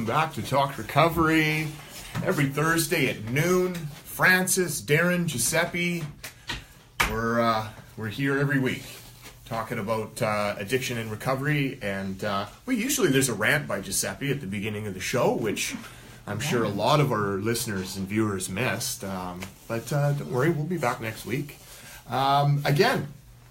back to Talk Recovery. Every Thursday at noon. Francis, Darren, Giuseppe, we're here every week talking about addiction and recovery. And usually there's a rant by Giuseppe at the beginning of the show, which I'm sure a lot of our listeners and viewers missed. But don't worry, we'll be back next week. Again,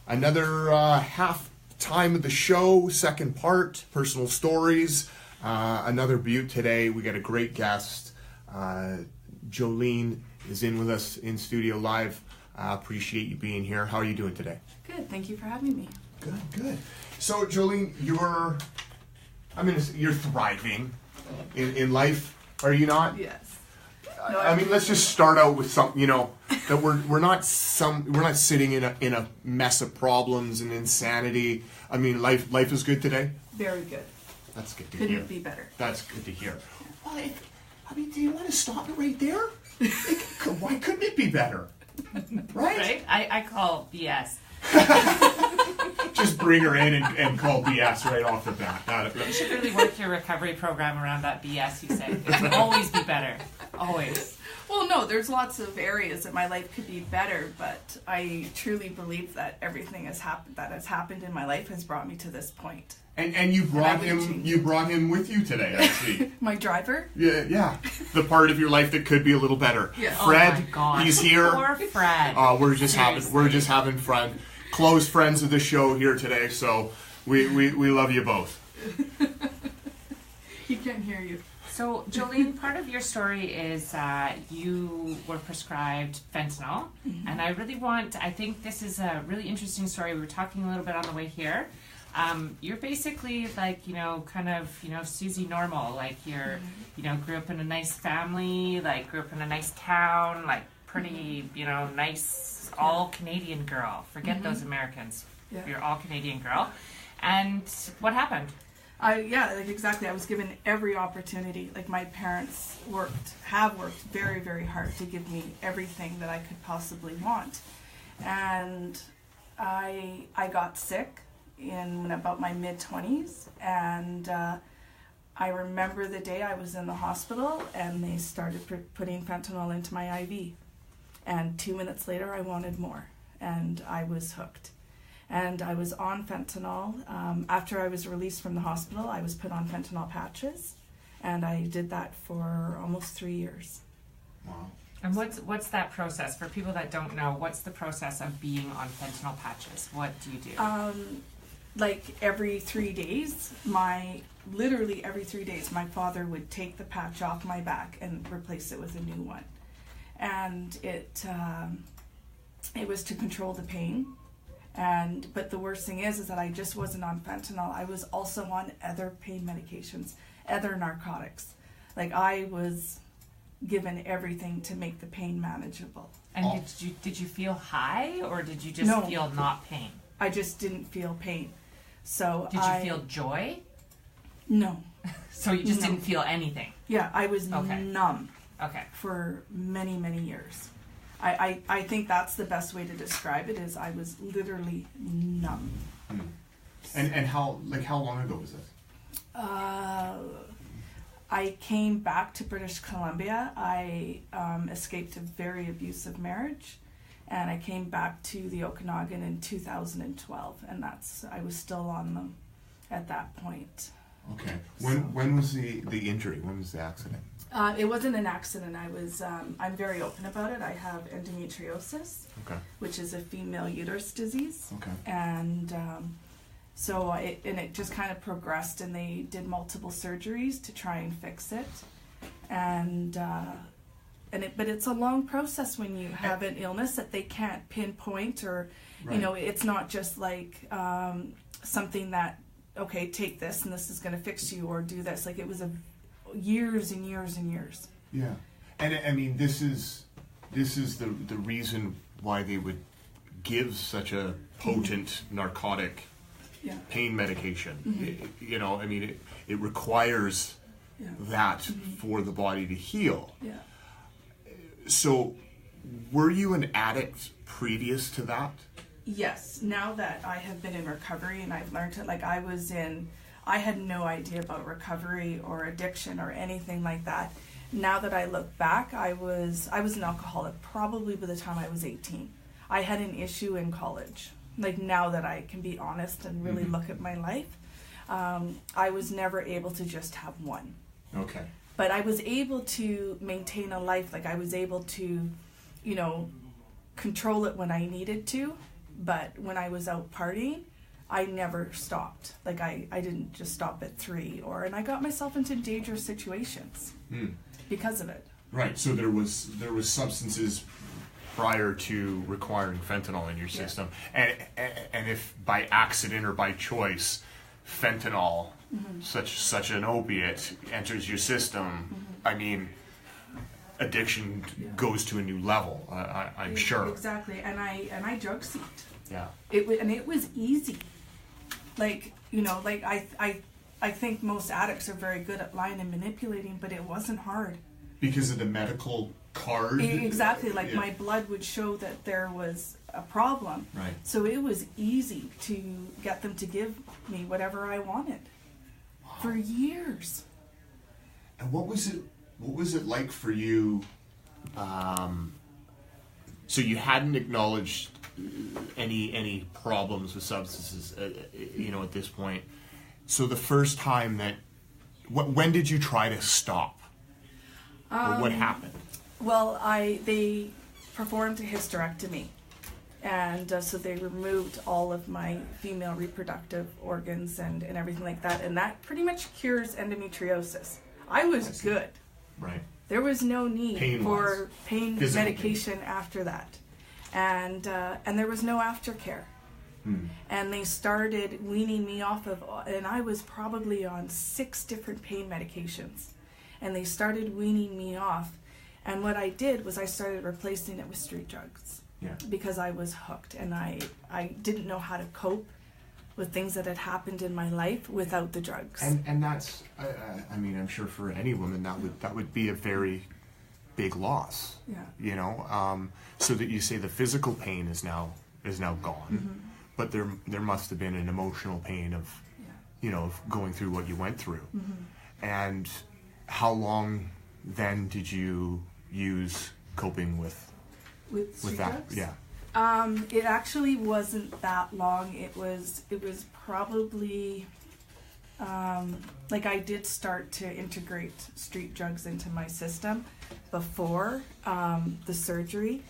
another half time of the show, second part, personal stories. Another beaut today. We got a great guest. Jolene is in with us in studio live. Appreciate you being here. How are you doing today? Good. Thank you for having me. Good. So, Jolene, you're thriving in life. Are you not? Yes. Let's just start out with something. That we're not sitting in a mess of problems and insanity. Life is good today. Very good. That's good to hear. Couldn't be better. That's good to hear. Well, do you want to stop it right there? Why couldn't it be better? Right? I call BS. Just bring her in and call BS right off the bat. You should really work your recovery program around that BS you say. It will always be better. Always. Well, no, there's lots of areas that my life could be better, but I truly believe that everything that has happened in my life has brought me to this point. And you brought him with you today, I see. My driver? Yeah. The part of your life that could be a little better. Yeah. Fred, oh my God. He's here. Poor Fred. We're just having Fred. Close friends of the show here today, so we love you both. He can't hear you. So, Jolene, part of your story is you were prescribed fentanyl, mm-hmm. and I think this is a really interesting story. We were talking a little bit on the way here. You're basically like, Susie Normal, like you're, grew up in a nice family, like grew up in a nice town, like pretty, nice, all Canadian girl. Forget those Americans. Yeah. You're all Canadian girl. And what happened? Exactly. I was given every opportunity. Like my parents have worked very, very hard to give me everything that I could possibly want. And I got sick in about my mid-20s, and I remember the day I was in the hospital and they started putting fentanyl into my IV, and 2 minutes later I wanted more, and I was hooked. And I was on fentanyl. After I was released from the hospital, I was put on fentanyl patches, and I did that for almost 3 years. Wow. And what's that process? For people that don't know, what's the process of being on fentanyl patches? What do you do? Like every 3 days, literally every 3 days, my father would take the patch off my back and replace it with a new one. And it was to control the pain. But the worst thing is that I just wasn't on fentanyl. I was also on other pain medications, other narcotics. Like I was given everything to make the pain manageable. And did you feel high, or did you just feel not pain? I just didn't feel pain. So did you feel joy? No. So you just didn't feel anything? Yeah, I was numb. Okay. For many, many years. I think that's the best way to describe it, is I was literally numb. And how long ago was this? I came back to British Columbia. I escaped a very abusive marriage, and I came back to the Okanagan in 2012, and I was still on them at that point. Okay. When was the injury? When was the accident? It wasn't an accident. I'm very open about it. I have endometriosis, which is a female uterus disease. Okay. And so it just kind of progressed, and they did multiple surgeries to try and fix it. But it's a long process when you have an illness that they can't pinpoint, or it's not just like something that, okay, take this and this is going to fix you, or do this. Like it was years and years and years. Yeah, and I mean this is the reason why they would give such a potent narcotic pain medication. Mm-hmm. It requires that for the body to heal. Yeah. So, were you an addict previous to that? Yes. Now that I have been in recovery and I've learned it, like I I had no idea about recovery or addiction or anything like that. Now that I look back, I was an alcoholic probably by the time I was 18. I had an issue in college. Like, now that I can be honest and really look at my life, I was never able to just have one. Okay. But I was able to maintain a life. Like, I was able to, control it when I needed to. But when I was out partying, I never stopped. Like, I didn't just stop at 3, and I got myself into dangerous situations because of it. Right. So there was substances prior to requiring fentanyl in your system, and if by accident or by choice, fentanyl, such an opiate, enters your system, I mean, addiction goes to a new level. I'm sure. Exactly, and I drug seeked. Yeah. It was easy. Like, I think most addicts are very good at lying and manipulating, but it wasn't hard. Because of the medical card? Exactly, like my blood would show that there was a problem. Right. So it was easy to get them to give me whatever I wanted. Wow. For years. And what was it like for you? So you hadn't acknowledged any problems with substances, at this point. So the first time that, when did you try to stop? Or what happened? Well, they performed a hysterectomy, and so they removed all of my female reproductive organs and everything like that, and that pretty much cures endometriosis. I was good. Right. There was no need for pain Physical medication after that, and there was no aftercare. And they started weaning me off of, and I was probably on 6 different pain medications, and they started weaning me off. And what I did was I started replacing it with street drugs, because I was hooked, and I didn't know how to cope with things that had happened in my life without the drugs. And that's, I mean, I'm sure for any woman that would be a very big loss. Yeah. So that you say the physical pain is now gone, but there must have been an emotional pain of, of going through what you went through. And how long then did you use coping with that? Drugs? Yeah. It actually wasn't that long. It was probably like I did start to integrate street drugs into my system before the surgery,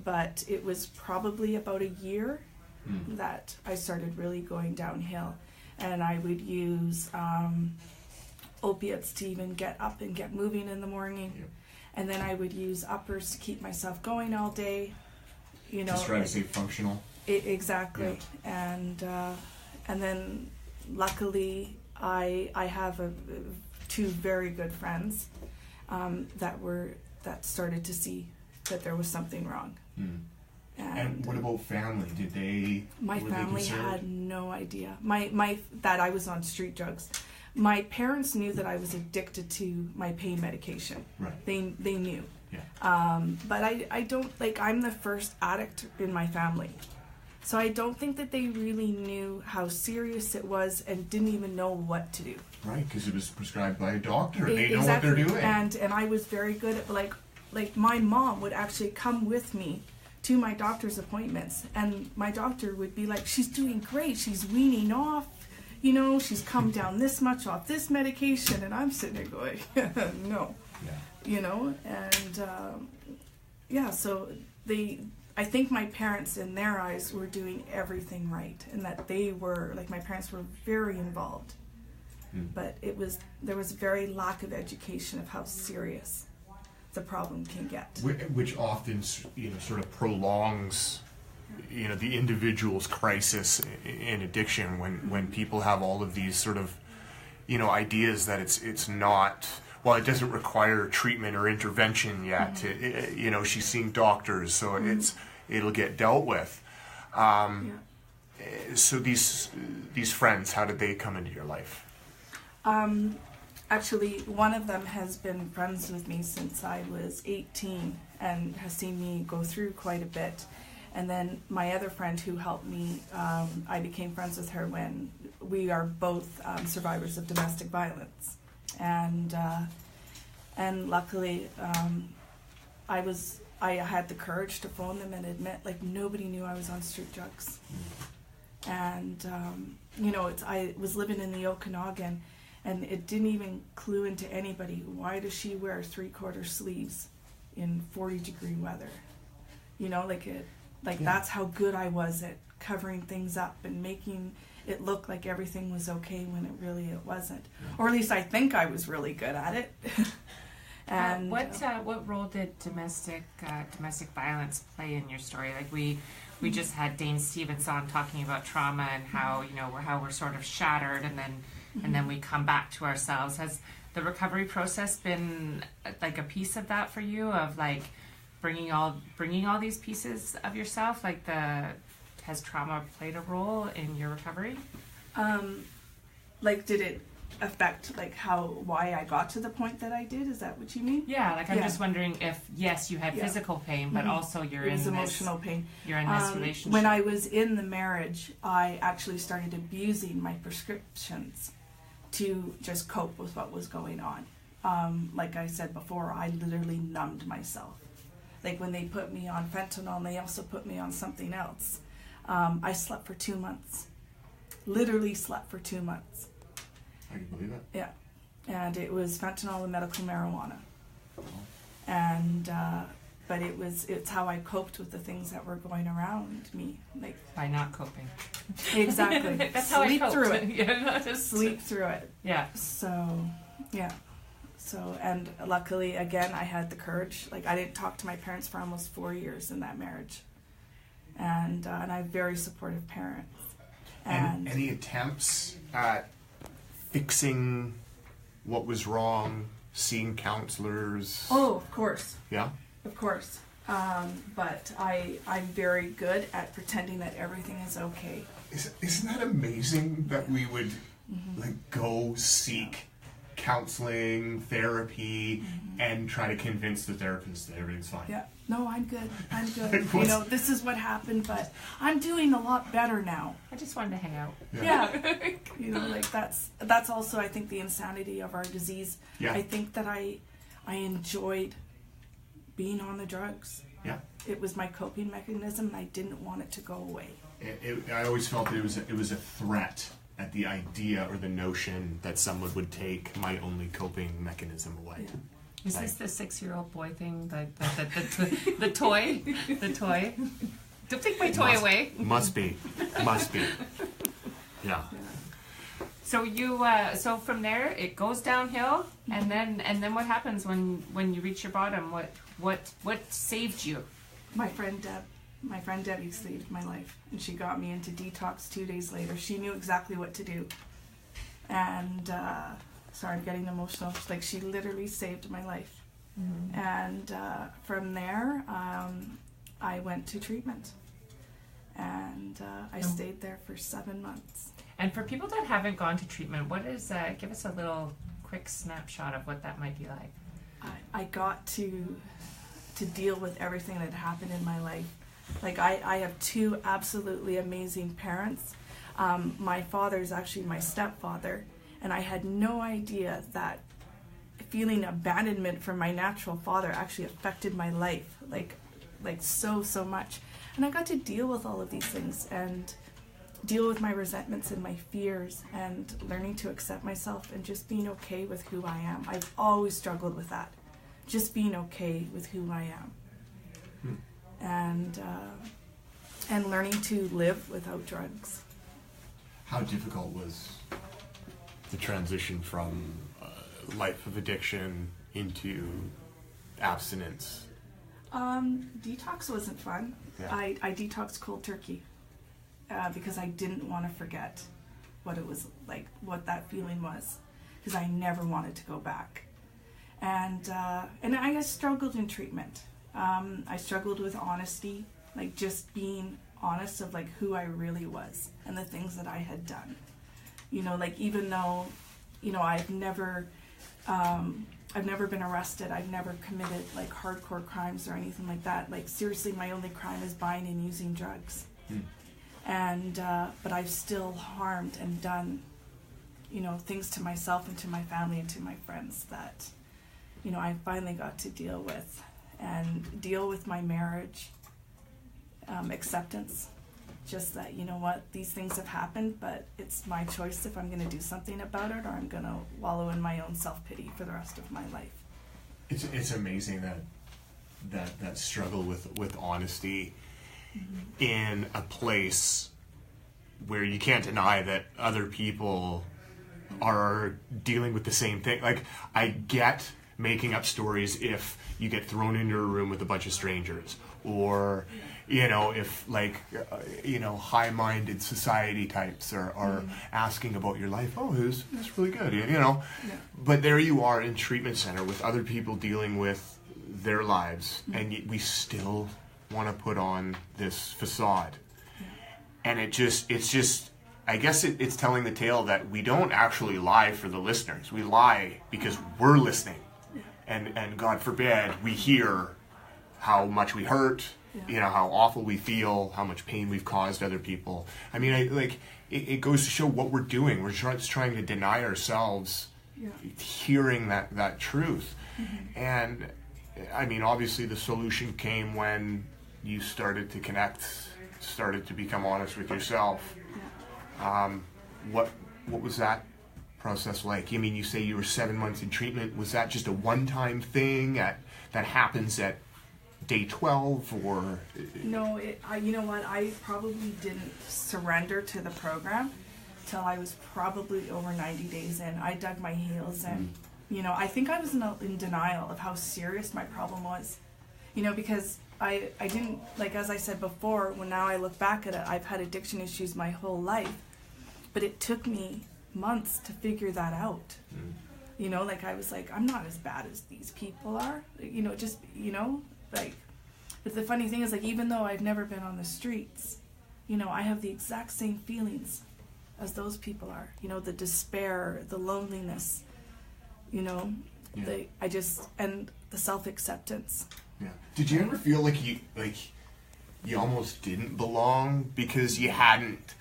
but it was probably about a year that I started really going downhill, and I would use opiates to even get up and get moving in the morning. And then I would use uppers to keep myself going all day. Just try to stay functional. Exactly. Yeah. And then luckily I have 2 very good friends that started to see that there was something wrong. And what about family? Did they? My family had no idea. My that I was on street drugs. My parents knew that I was addicted to my pain medication. Right. They knew. Yeah. But I don't, I'm the first addict in my family. So I don't think that they really knew how serious it was and didn't even know what to do. Right, because it was prescribed by a doctor. They know Exactly. what they're doing. And I was very good at, like my mom would actually come with me to my doctor's appointments, and my doctor would be like, she's doing great, she's weaning off, she's come down this much off this medication, and I'm sitting there going, no. And so I think my parents in their eyes were doing everything right, and that they were, my parents were very involved, but there was very lack of education of how serious the problem can get. Which often, sort of prolongs, the individual's crisis in addiction when people have all of these sort of, ideas that it's not, well, it doesn't require treatment or intervention yet. She's seeing doctors, so it'll get dealt with. So these friends, how did they come into your life? Actually, one of them has been friends with me since I was 18 and has seen me go through quite a bit. And then my other friend who helped me, I became friends with her when we are both survivors of domestic violence, and luckily I had the courage to phone them and admit, like, nobody knew I was on street drugs. And I was living in the Okanagan, and it didn't even clue into anybody. Why does she wear 3/4 sleeves in 40-degree weather? That's how good I was at covering things up and making it look like everything was okay when it wasn't. Or at least I think I was really good at it. And what role did domestic violence play in your story? Like we just had Dane Stevens on talking about trauma and how we're sort of shattered and then we come back to ourselves. Has the recovery process been like a piece of that for you, of like bringing all these pieces of yourself? Has trauma played a role in your recovery? Did it affect why I got to the point that I did? Is that what you mean? Yeah, I'm just wondering if, yes, you had physical pain, but also you're in this emotional pain. You're in this relationship. When I was in the marriage, I actually started abusing my prescriptions to just cope with what was going on. Like I said before, I literally numbed myself. Like when they put me on fentanyl and they also put me on something else, I slept for 2 months. Literally slept for 2 months. I can believe it. Yeah. And it was fentanyl and medical marijuana. And but it's how I coped with the things that were going around me. Like by not coping. Exactly. That's how I coped. Through it. Yeah, Sleep through it. Yeah. So yeah. So, and luckily, again, I had the courage. Like, I didn't talk to my parents for almost 4 years in that marriage. And I have very supportive parents. And any attempts at fixing what was wrong, seeing counselors? Oh, of course. Yeah? Of course. But I'm very good at pretending that everything is okay. Isn't that amazing that we would go seek counseling, therapy, and try to convince the therapist that everything's fine? Yeah. No, I'm good. I'm good. This is what happened, but I'm doing a lot better now. I just wanted to hang out. Yeah. That's also, I think, the insanity of our disease. Yeah. I think that I enjoyed being on the drugs. Yeah. It was my coping mechanism, and I didn't want it to go away. I always felt that it was a threat at the idea or the notion that someone would take my only coping mechanism away. Yeah. Is this the 6-year-old boy thing? The toy? The toy? Don't take my toy away. Must be. Yeah. So so from there it goes downhill, and then what happens when you reach your bottom? What saved you? My friend Debbie saved my life, and she got me into detox 2 days later. She knew exactly what to do, and sorry, I'm getting emotional. Like, she literally saved my life. And from there, I went to treatment, and I stayed there for 7 months. And for people that haven't gone to treatment, what is give us a little quick snapshot of what that might be like. I got to deal with everything that happened in my life. Like, I have 2 absolutely amazing parents. My father is actually my stepfather, and I had no idea that feeling abandonment from my natural father actually affected my life, like so much. And I got to deal with all of these things and deal with my resentments and my fears, and learning to accept myself and just being okay with who I am. I've always struggled with that, just being okay with who I am. And learning to live without drugs. How difficult was the transition from life of addiction into abstinence? Detox wasn't fun. Yeah. I detoxed cold turkey because I didn't want to forget what it was like, what that feeling was, because I never wanted to go back. And I struggled in treatment. I struggled with honesty, like just being honest of like who I really was and the things that I had done. Like, even though, I've never been arrested, I've never committed like hardcore crimes or anything like that. Like, seriously, my only crime is buying and using drugs. and but I've still harmed and done, you know, things to myself and to my family and to my friends that, you know, I finally got to deal with, and deal with my marriage, acceptance, just that, you know what, these things have happened, but it's my choice if I'm going to do something about it, or I'm going to wallow in my own self-pity for the rest of my life. It's amazing that struggle with honesty in a place where you can't deny that other people are dealing with the same thing. Like, I get making up stories if you get thrown into a room with a bunch of strangers, or, you know, if, like, you know, high-minded society types are asking about your life. Oh, it's really good, you know. Yeah. But there you are in treatment center with other people dealing with their lives, and yet we still want to put on this facade. And it's just, I guess it's telling the tale that we don't actually lie for the listeners. We lie because we're listening. And God forbid we hear how much we hurt, you know, how awful we feel, how much pain we've caused other people. I mean, it goes to show what we're doing. We're just trying to deny ourselves hearing that truth. And, I mean, obviously the solution came when you started to connect, started to become honest with yourself. What was that process like? I mean, you say you were 7 months in treatment. Was that just a one-time thing that happens at day 12, or? No, you know what, I probably didn't surrender to the program till I was probably over 90 days in. I dug my heels in. You know, I think I was in denial of how serious my problem was. You know, because I didn't, like, as I said before, when now I look back at it, I've had addiction issues my whole life. But it took me months to figure that out. You know, like, I was like, I'm not as bad as these people are. You know, just, you know, like, but the funny thing is, like, even though I've never been on the streets, you know, I have the exact same feelings as those people are. You know, the despair, the loneliness, you know, and the self-acceptance. Yeah. Did you ever feel like you almost didn't belong because you hadn't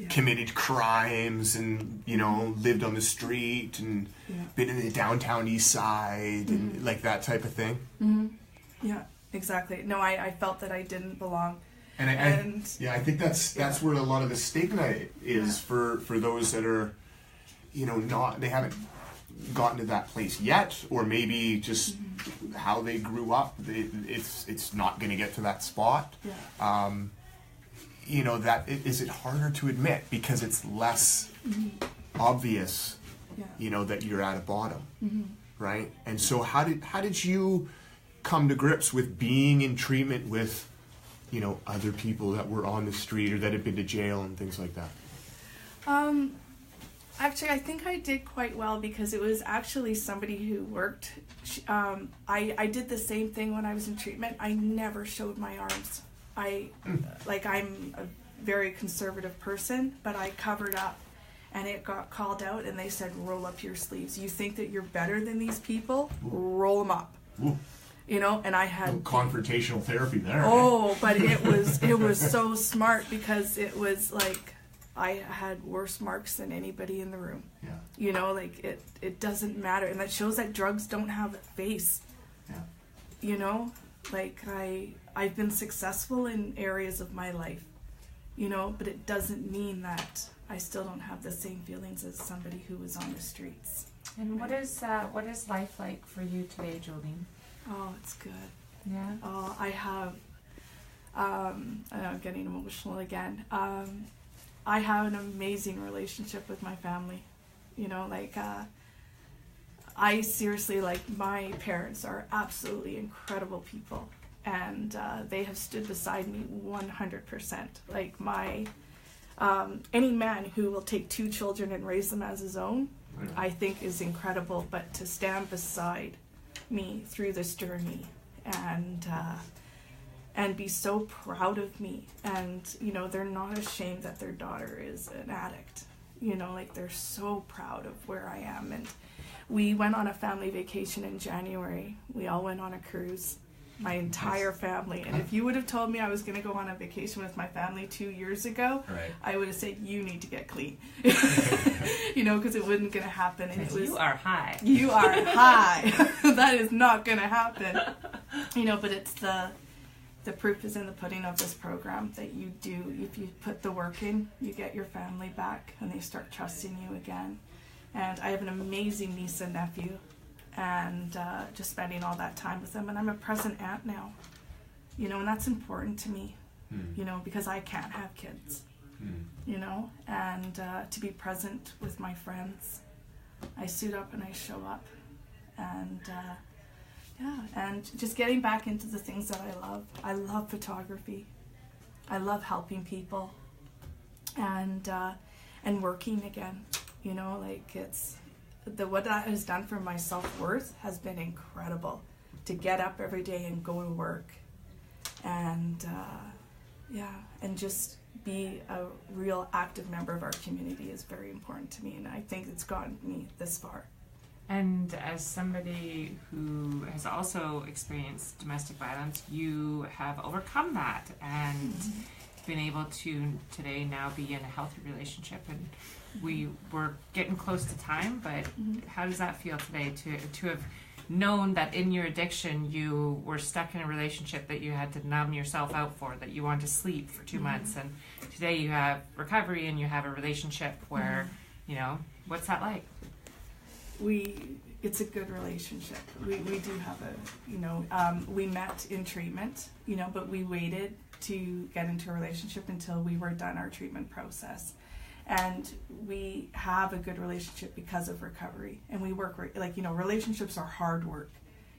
committed crimes and, you know, lived on the street and been in the downtown east side and like that type of thing? Yeah, exactly. No, I felt that I didn't belong. And I think that's where a lot of the stigma is for those that are, you know, they haven't gotten to that place yet, or maybe just how they grew up. It's not going to get to that spot. You know, that is it harder to admit because it's less obvious. You know, that you're at a bottom, right? And so how did you come to grips with being in treatment with, you know, other people that were on the street or that had been to jail and things like that? Actually, I think I did quite well because it was actually somebody who worked. I did the same thing when I was in treatment. I never showed my arms. I'm a very conservative person, but I covered up, and it got called out, and they said, roll up your sleeves. You think that you're better than these people? Roll them up. Ooh. You know, and I had confrontational therapy there. Oh, but it was so smart because it was like I had worse marks than anybody in the room. Yeah. You know, like it doesn't matter, and that shows that drugs don't have a face. Yeah. You know, like I've been successful in areas of my life, you know, but it doesn't mean that I still don't have the same feelings as somebody who was on the streets. And what is life like for you today, Jolene? Oh, it's good. Yeah. Oh, I have. I'm getting emotional again. I have an amazing relationship with my family. You know, like I seriously, like, my parents are absolutely incredible people, and they have stood beside me 100%. Like any man who will take 2 children and raise them as his own, I think is incredible. But to stand beside me through this journey and be so proud of me, and, you know, they're not ashamed that their daughter is an addict. You know, like, they're so proud of where I am. And we went on a family vacation in January. We all went on a cruise, my entire family. And if you would have told me I was going to go on a vacation with my family 2 years ago, Right. I would have said, you need to get clean. Because it wasn't going to happen. And it was, You are high. You are high. That is not going to happen. But it's the proof is in the pudding of this program that you do. If you put the work in, you get your family back and they start trusting you again. And I have an amazing niece and nephew, and just spending all that time with them. And I'm a present aunt now, and that's important to me, because I can't have kids, and to be present with my friends. I suit up and I show up, and and just getting back into the things that I love. I love photography. I love helping people, and working again. It's what that has done for my self-worth has been incredible. To get up every day and go to work, and and just be a real active member of our community is very important to me, and I think it's gotten me this far. And as somebody who has also experienced domestic violence, you have overcome that and been able to today now be in a healthy relationship. And we were getting close to time, but how does that feel today to have known that in your addiction you were stuck in a relationship that you had to numb yourself out for, that you wanted to sleep for 2 months, and today you have recovery and you have a relationship where, what's that like? It's a good relationship. We do have we met in treatment, but we waited to get into a relationship until we were done our treatment process. And we have a good relationship because of recovery. And we work, relationships are hard work,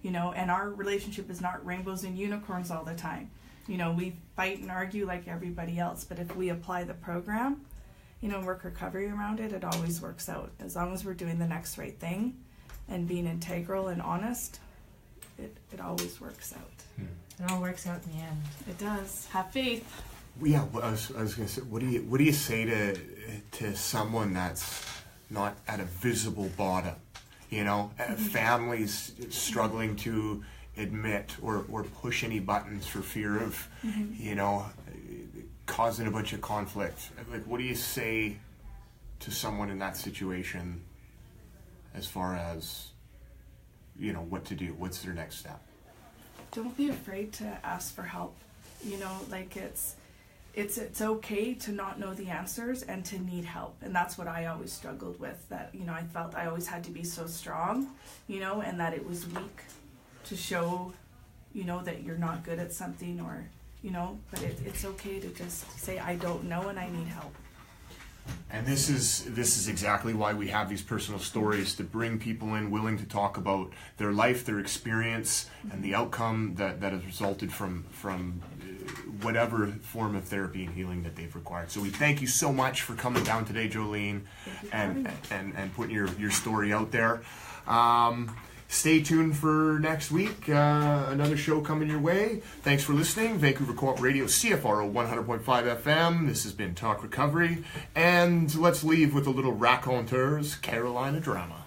and our relationship is not rainbows and unicorns all the time. We fight and argue like everybody else, but if we apply the program, work recovery around it, it always works out. As long as we're doing the next right thing and being integral and honest, it always works out. It all works out in the end. It does. Have faith. Yeah, I was going to say, what do you say to someone that's not at a visible bottom? Families struggling to admit or push any buttons for fear of, causing a bunch of conflict. Like, what do you say to someone in that situation as far as, what to do? What's their next step? Don't be afraid to ask for help. It's okay to not know the answers and to need help. And that's what I always struggled with, that, I felt I always had to be so strong, and that it was weak to show, that you're not good at something, or, but it's okay to just say, I don't know and I need help. And this is exactly why we have these personal stories, to bring people in willing to talk about their life, their experience, and the outcome that has resulted from whatever form of therapy and healing that they've required. So we thank you so much for coming down today, Jolene, and putting your story out there. Stay tuned for next week. Another show coming your way. Thanks for listening. Vancouver Co-op Radio, CFRO 100.5 FM. This has been Talk Recovery. And let's leave with a little raconteurs Carolina drama.